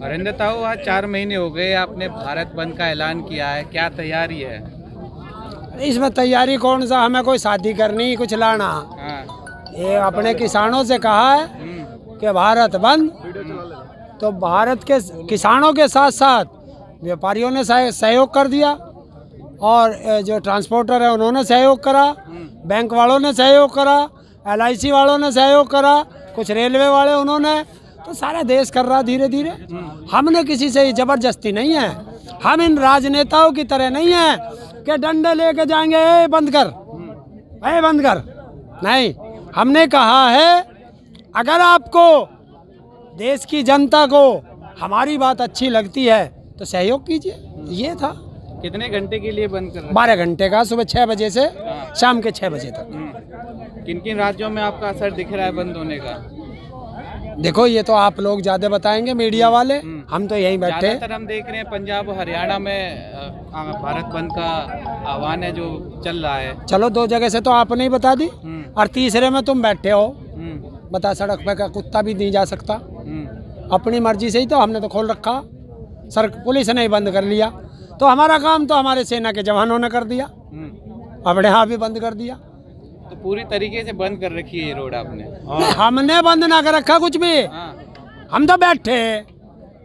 हरिंदर ताऊ, आज 4 महीने हो गए आपने भारत बंद का ऐलान किया है, क्या तैयारी है? इसमें तैयारी कौन सा, हमें कोई शादी करनी कुछ लाना। ये अपने किसानों से कहा है कि भारत बंद, तो भारत के किसानों के साथ साथ व्यापारियों ने सहयोग कर दिया और जो ट्रांसपोर्टर है उन्होंने सहयोग करा, बैंक वालों ने सहयोग करा, LIC वालों ने सहयोग करा, कुछ रेलवे वाले उन्होंने, तो सारा देश कर रहा धीरे धीरे। हमने किसी से जबरदस्ती नहीं है, हम इन राजनेताओं की तरह नहीं है कि डंडे लेके जाएंगे ए बंद कर, ए बंद कर, नहीं। हमने कहा है अगर आपको देश की जनता को हमारी बात अच्छी लगती है तो सहयोग कीजिए, ये था। कितने घंटे के लिए बंद कर रहे हैं? 12 घंटे का, सुबह 6 बजे से शाम के 6 बजे तक। किन किन राज्यों में आपका असर दिख रहा है बंद होने का? देखो ये तो आप लोग ज्यादा बताएंगे, मीडिया वाले, हम तो यहीं बैठे। ज्यादातर हम देख रहे हैं पंजाब और हरियाणा में भारत बंद का आह्वान है जो चल रहा है। चलो 2 जगह से तो आपने ही बता दी, और तीसरे में तुम बैठे हो। बता, सड़क पे का कुत्ता भी नहीं जा सकता, अपनी मर्जी से ही तो हमने तो खोल रखा, पुलिस ने ही बंद कर लिया, तो हमारा काम तो हमारे सेना के जवानों ने कर दिया, अपने यहाँ भी बंद कर दिया। तो पूरी तरीके से बंद कर रखी है ये रोड आपने? हमने बंद ना कर रखा कुछ भी, हम तो बैठे।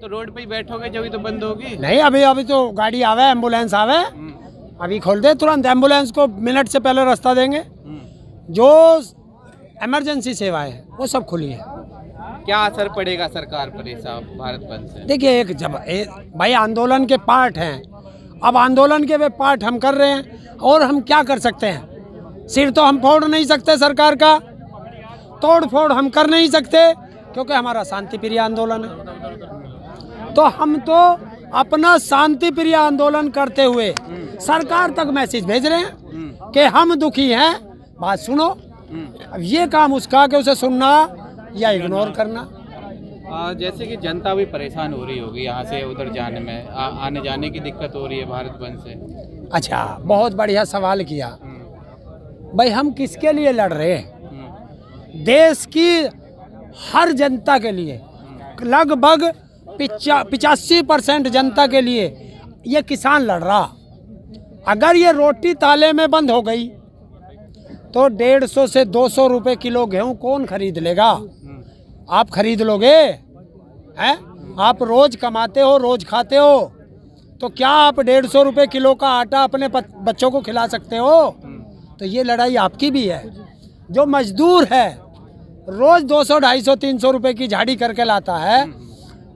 तो रोड पे ही बैठोगे जब तो बंद होगी? नहीं, अभी तो गाड़ी आवे, एम्बुलेंस आवे, अभी खोल दे तुरंत। एम्बुलेंस को मिनट से पहले रास्ता देंगे। जो इमरजेंसी सेवाएं है वो सब खुली है। क्या असर पड़ेगा सरकार पर ये साहब भारत बंद से? देखिए, भाई आंदोलन के पार्ट हैं, अब आंदोलन के वे पार्ट हम कर रहे हैं, और हम क्या कर सकते हैं? सिर तो हम फोड़ नहीं सकते सरकार का, तोड़ फोड़ हम कर नहीं सकते, क्योंकि हमारा शांति प्रिय आंदोलन है। तो हम तो अपना शांति प्रिय आंदोलन करते हुए सरकार तक मैसेज भेज रहे हैं कि हम दुखी हैं, बात सुनो। अब ये काम उसका कि उसे सुनना या इग्नोर करना। जैसे कि जनता भी परेशान हो रही होगी यहाँ से उधर जाने में, आने जाने की दिक्कत हो रही है भारत बंद से। अच्छा, बहुत बढ़िया सवाल किया। भाई हम किसके लिए लड़ रहे हैं? देश की हर जनता के लिए, लगभग 85% जनता के लिए ये किसान लड़ रहा। अगर ये रोटी ताले में बंद हो गई तो 150 से 200 रुपए किलो गेहूं कौन खरीद लेगा? आप खरीद लोगे? हैं? आप रोज कमाते हो, रोज खाते हो, तो क्या आप 150 रुपए किलो का आटा अपने बच्चों को खिला सकते हो? तो ये लड़ाई आपकी भी है। जो मजदूर है, रोज 200, 250, 300 रुपए की झाड़ी करके लाता है,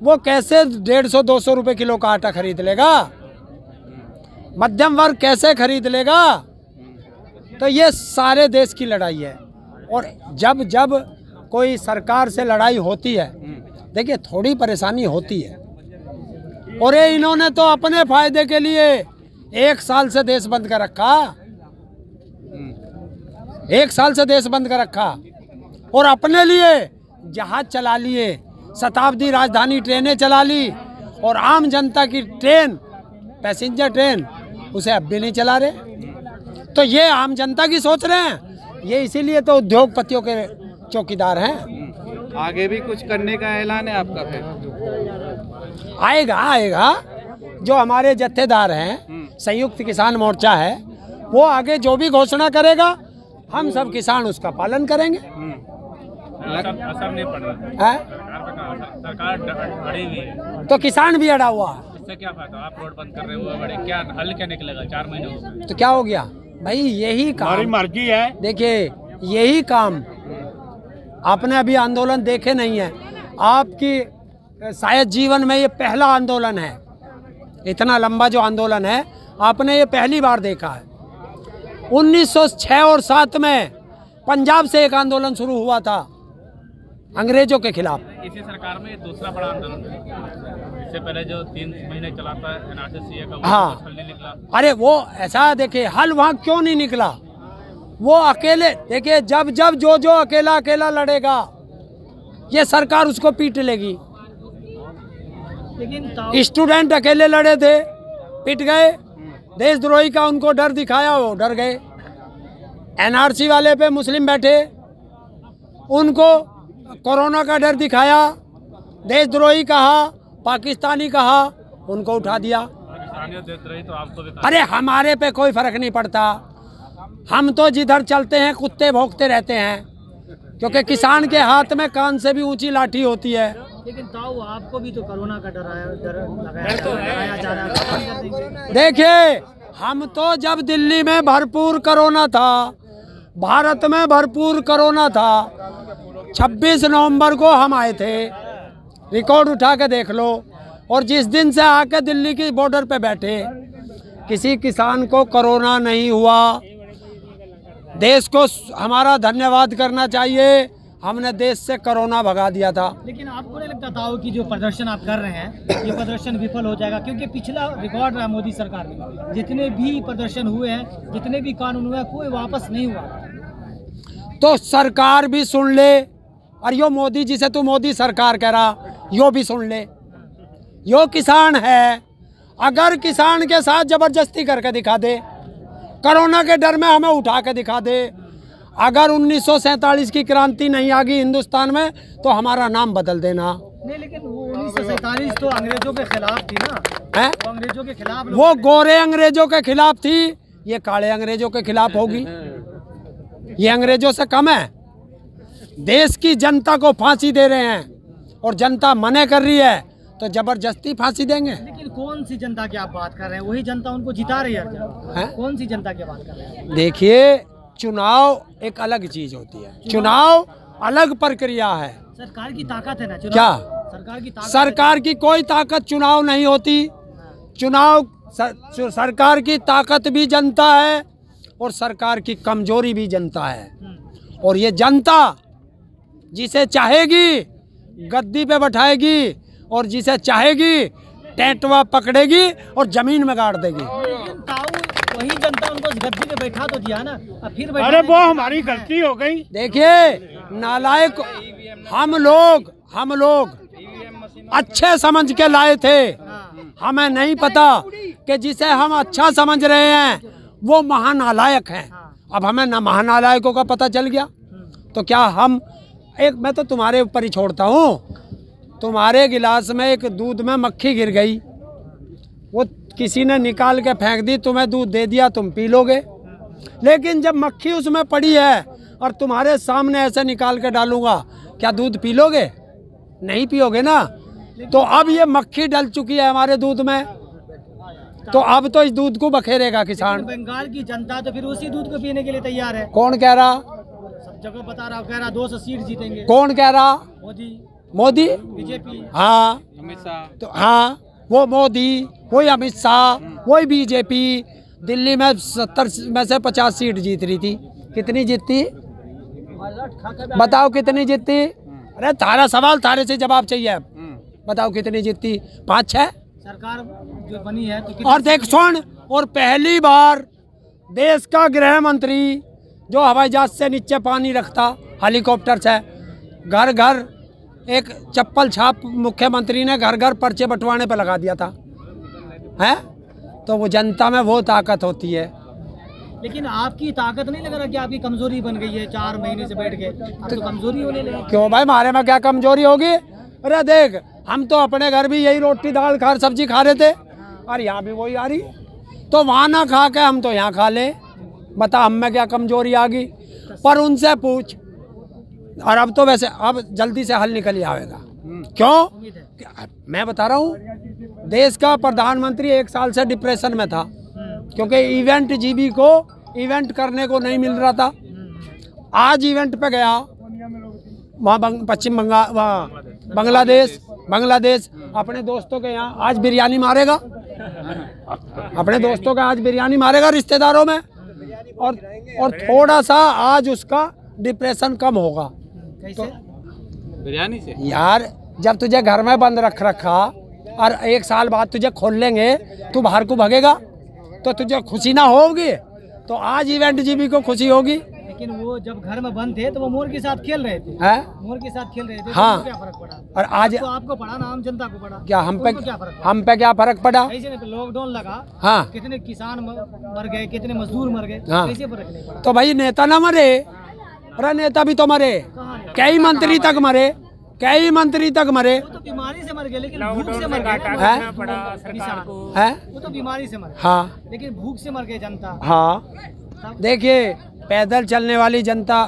वो कैसे 150, 200 रुपए किलो का आटा खरीद लेगा? मध्यम वर्ग कैसे खरीद लेगा? तो ये सारे देश की लड़ाई है। और जब जब कोई सरकार से लड़ाई होती है, देखिए थोड़ी परेशानी होती है, और ये इन्होंने तो अपने फायदे के लिए 1 साल से देश बंद कर रखा, 1 साल से देश बंद कर रखा, और अपने लिए जहाज चला लिए, शताब्दी राजधानी ट्रेनें चला ली, और आम जनता की ट्रेन, पैसेंजर ट्रेन, उसे अब भी नहीं चला रहे। तो ये आम जनता की सोच रहे हैं, ये इसीलिए तो उद्योगपतियों के चौकीदार हैं। आगे भी कुछ करने का ऐलान है आपका? फिर आएगा। जो हमारे जत्थेदार हैं, संयुक्त किसान मोर्चा है, वो आगे जो भी घोषणा करेगा हम सब किसान उसका पालन करेंगे। असर नहीं पड़ रहा है, सरकार अड़ी हुई है, तो किसान भी अड़ा हुआ है। इससे क्या फायदा? आप रोड बंद कर रहे हो, बड़े क्या हल क्या निकलेगा? 4 महीने हो गए तो क्या हो गया भाई? यही काम, हमारी मर्जी है। देखिए यही काम, आपने अभी आंदोलन देखे नहीं है, आपकी शायद जीवन में ये पहला आंदोलन है, इतना लंबा जो आंदोलन है आपने ये पहली बार देखा है। 1906 और 7 में पंजाब से एक आंदोलन शुरू हुआ था अंग्रेजों के खिलाफ। इसी सरकार में दूसरा बड़ा आंदोलन है। इससे पहले जो 3 महीने चला था NRC का, हाँ, हल नहीं निकला। अरे वो ऐसा देखिए, हल वहाँ क्यों नहीं निकला? वो अकेले, देखिए जब जो अकेला लड़ेगा, ये सरकार उसको पीट लेगी। लेकिन स्टूडेंट अकेले लड़े थे, पिट गए, देशद्रोही का उनको डर दिखाया, वो डर गए। NRC वाले पे मुस्लिम बैठे, उनको कोरोना का डर दिखाया, देशद्रोही कहा, पाकिस्तानी कहा, उनको उठा दिया। पाकिस्तानियत देते रही तो आपको भी अरे हमारे पे कोई फर्क नहीं पड़ता, हम तो जिधर चलते हैं कुत्ते भौंकते रहते हैं, क्योंकि किसान के हाथ में कान से भी ऊंची लाठी होती है। लेकिन ताऊ आपको भी तो कोरोना का डर लगाया जा रहा है। देखिए, हम तो जब दिल्ली में भरपूर कोरोना था, भारत में भरपूर कोरोना था, 26 नवंबर को हम आए थे, रिकॉर्ड उठा के देख लो। और जिस दिन से आके दिल्ली की बॉर्डर पे बैठे, किसी किसान को कोरोना नहीं हुआ। देश को हमारा धन्यवाद करना चाहिए, हमने देश से कोरोना भगा दिया था। लेकिन आपको नहीं लगता था कि जो प्रदर्शन आप कर रहे हैं, ये प्रदर्शन विफल हो जाएगा? क्योंकि पिछला रिकॉर्ड रहा मोदी सरकार में, जितने भी प्रदर्शन हुए हैं, जितने भी कानून हुए हैं, कोई वापस नहीं हुआ। तो सरकार भी सुन ले, और यो मोदी जी से तू मोदी सरकार कह रहा, यो भी सुन ले। यो किसान है, अगर किसान के साथ जबरदस्ती करके दिखा दे, कोरोना के डर में हमें उठा के दिखा दे, अगर 1947 की क्रांति नहीं आ गई हिंदुस्तान में तो हमारा नाम बदल देना। नहीं, लेकिन वो 1947 तो अंग्रेजों के खिलाफ थी ना, है? वो अंग्रेजों के खिलाफ वो गोरे अंग्रेजों के खिलाफ थी, ये काले अंग्रेजों के खिलाफ होगी। ये अंग्रेजों से कम है। देश की जनता को फांसी दे रहे हैं और जनता मना कर रही है, तो जबरदस्ती फांसी देंगे। लेकिन कौन सी जनता की आप बात कर रहे हैं? वही जनता उनको जिता रही है। कौन सी जनता की बात कर रहे हैं? देखिए, चुनाव एक अलग चीज होती है, चुनाव अलग प्रक्रिया है। सरकार की ताकत है ना चुनाव? क्या सरकार की ताकत? सरकार की कोई ताकत चुनाव नहीं होती। चुनाव सरकार की ताकत भी जनता है और सरकार की कमजोरी भी जनता है। और ये जनता जिसे चाहेगी गद्दी पे बैठाएगी और जिसे चाहेगी टेंटवा पकड़ेगी और जमीन में गाड़ देगी। लेकिन ताऊ, वही जनता उनको गद्दी पे बैठा तो दिया ना, अब फिर अरे वो हमारी गलती हो गई। देखिए नालायक, हम लोग अच्छे समझ के लाए थे, हमें नहीं पता कि जिसे हम अच्छा समझ रहे हैं वो महानालायक हैं। अब हमें न महानालायकों का पता चल गया तो क्या हम मैं तो तुम्हारे ऊपर ही छोड़ता हूँ। तुम्हारे गिलास में एक दूध में मक्खी गिर गई, वो किसी ने निकाल के फेंक दी, तुम्हें दूध दे दिया, तुम पी लोगे। लेकिन जब मक्खी उसमें पड़ी है और तुम्हारे सामने ऐसे निकाल के डालूंगा, क्या दूध पी लोगे? नहीं पियोगे ना। तो अब ये मक्खी डल चुकी है हमारे दूध में, तो अब तो इस दूध को बखेरेगा किसान। बंगाल की जनता तो फिर उसी दूध को पीने के लिए तैयार है। कौन कह रहा? सब जगह बता रहा, कह रहा 200 सीट जीतेंगे। कौन कह रहा? मोदी, बीजेपी। हाँ, अमित शाह। तो हाँ, वो मोदी, वही अमित शाह, वही बीजेपी। दिल्ली में 70 में से 50 सीट जीत रही थी। कितनी जीतती बताओ? कितनी जीतती? अरे तारा सवाल, थारे से जवाब चाहिए। बताओ कितनी जीतती? 5-6 सरकार जो बनी है तो और देख सुन, और पहली बार देश का गृह मंत्री जो हवाई जहाज से नीचे पानी रखता, हेलीकॉप्टर से घर घर, एक चप्पल छाप मुख्यमंत्री ने घर घर पर्चे बंटवाने पे लगा दिया था, है? तो वो जनता में वो ताकत होती है। लेकिन आपकी ताकत नहीं लग रहा कि आपकी कमजोरी बन गई है? 4 महीने से बैठ के अब तो कमजोरी होने लगी। क्यों भाई, हमारे में क्या कमजोरी होगी? अरे देख, हम तो अपने घर भी यही रोटी दाल खा सब्जी खा रहे थे और यहाँ भी वही आ रही, तो वहाँ ना खा के हम तो यहाँ खा ले। बता हम में क्या कमजोरी आ गई? पर उनसे पूछ। और अब तो वैसे अब जल्दी से हल निकल ही आएगा। क्यों? मैं बता रहा हूँ, देश का प्रधानमंत्री 1 साल से डिप्रेशन में था, क्योंकि इवेंट जीबी को इवेंट करने को नहीं मिल रहा था। आज इवेंट पे गया, वहाँ पश्चिम बंगाल, वहाँ बांग्लादेश अपने दोस्तों के यहाँ आज बिरयानी मारेगा, अपने दोस्तों का आज बिरयानी मारेगा रिश्तेदारों में, और थोड़ा सा आज उसका डिप्रेशन कम होगा। कैसे? बिरयानी से यार, जब तुझे घर में बंद रखा और 1 साल बाद तुझे खोल लेंगे, तू बाहर को भागेगा तो तुझे खुशी ना होगी? तो आज इवेंट जीबी को खुशी होगी। लेकिन वो जब घर में बंद थे तो वो मोर के साथ खेल रहे थे, मोर के साथ खेल रहे थे। हाँ, तो क्या फर्क पड़ा? और आज तो आपको पड़ा ना, आम जनता को पड़ा? क्या हम पे क्या फर्क पड़ा? हम पे क्या फर्क पड़ा? ऐसे नहीं, लॉकडाउन लगा, हाँ, कितने किसान मर गए, कितने मजदूर मर गए, हाँ, कैसे फर्क नहीं पड़ा? तो भाई नेता ना मरे, अरे नेता भी तो मरे, कई मंत्री तक मरे, कई मंत्री तक मरे वो तो बीमारी से मर गए, लेकिन भूख से मर गए ना। है है वो तो बीमारी से मर गए, हाँ लेकिन भूख से मर गए जनता। हाँ देखिए पैदल चलने वाली जनता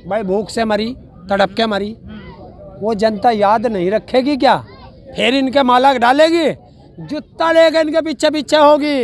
भाई भूख से मरी, तड़प के मरी, वो जनता याद नहीं रखेगी क्या? फिर इनके मालक डालेगी, जूता लेकर इनके पीछे पीछे होगी।